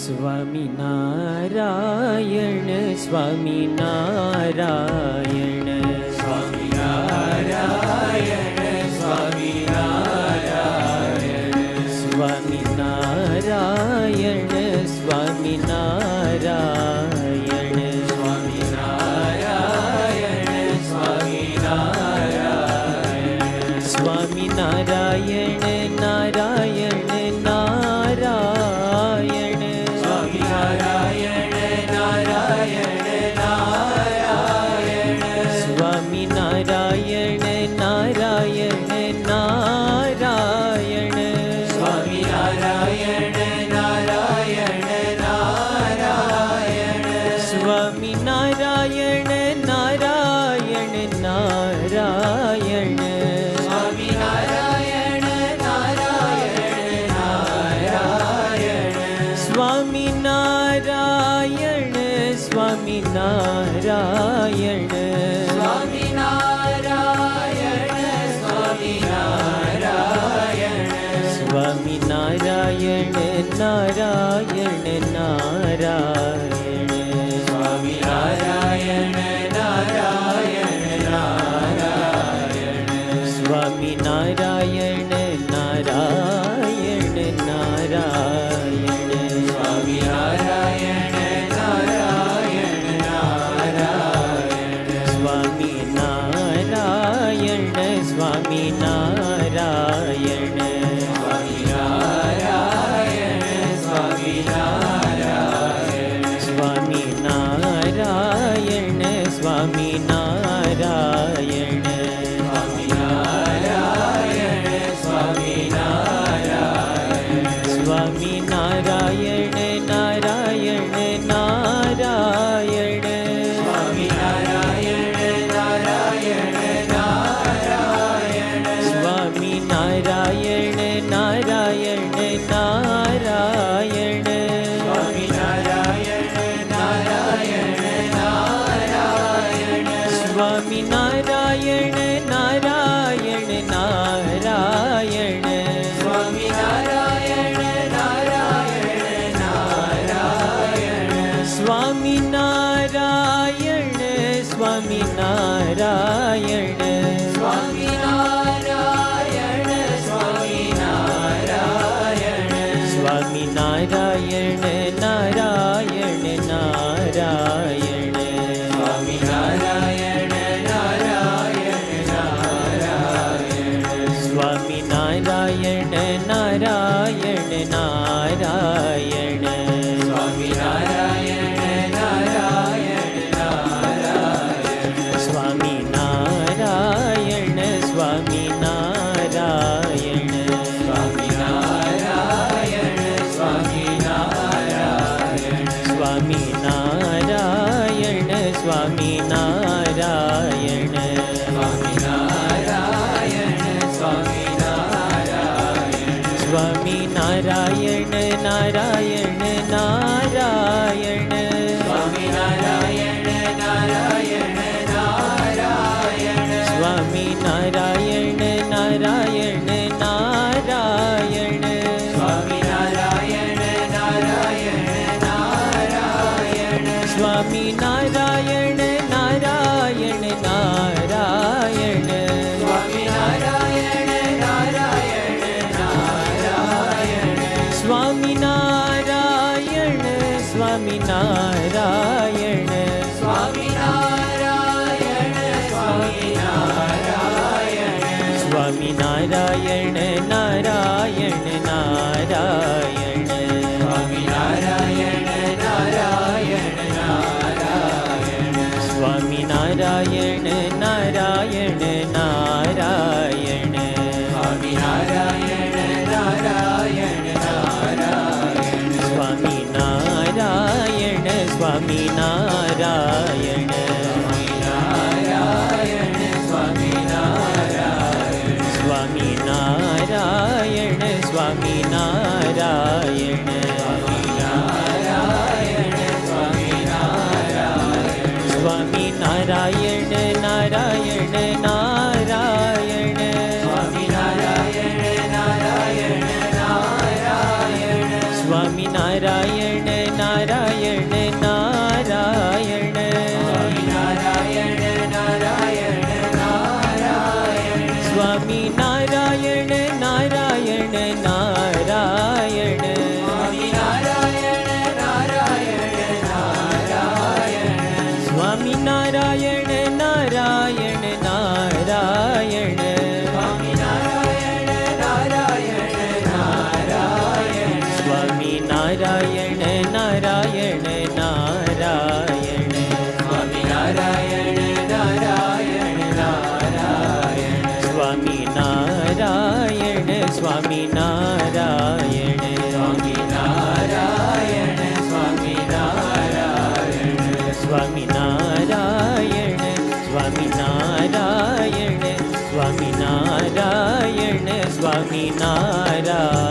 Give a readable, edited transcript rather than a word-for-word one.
Swaminarayan Swaminarayan Swaminarayan Swaminarayan Swaminarayan Swaminarayan Swaminarayan Swaminarayan Swaminarayan Narayan Narayan Swaminarayan Narayan Narayan Swaminarayan Narayan Narayan Swaminarayan Narayan Narayan Swaminarayan Narayan Narayan Swaminarayan Narayan Narayan Swaminarayan Swaminarayan Swaminarayan Swaminarayan Narayan Swaminarayan Narayan Narayan Swaminarayan Narayan Narayan Swaminarayan Narayan Narayan Swaminarayan Swaminarayan Swaminarayan Swaminarayan Swaminarayan Swaminarayan Narayan Narayan Swaminarayan Narayan Narayan Swaminarayan Narayan Narayan Swaminarayan Swaminarayan Swaminarayan Narayan Narayan Swaminarayan Narayan Narayan Swaminarayan Swaminarayan Swaminarayan Swaminarayan Swaminarayan Narayan Narayan Swaminarayan Narayan Narayan Swaminarayan Narayan Narayan Swaminarayan Swaminarayan Swaminarayan Narayan Narayan Swaminarayan Narayan Narayan Swaminarayan Swaminarayan Swaminarayan Swaminarayan Swaminarayan Narayan Narayan Swaminarayan Swami Narayan Narayan Narayan Swami Narayan Narayan Narayan Swami Narayan Narayan Narayan Swami Narayan Narayan Narayan Swami Narayan Narayan Narayan Swami Narayan Narayan Narayan Swami Narayan Swami Narayan Swami Narayan Swami Narayan Swami Narayan Swami Narayan Swami Narayan Swami Narayan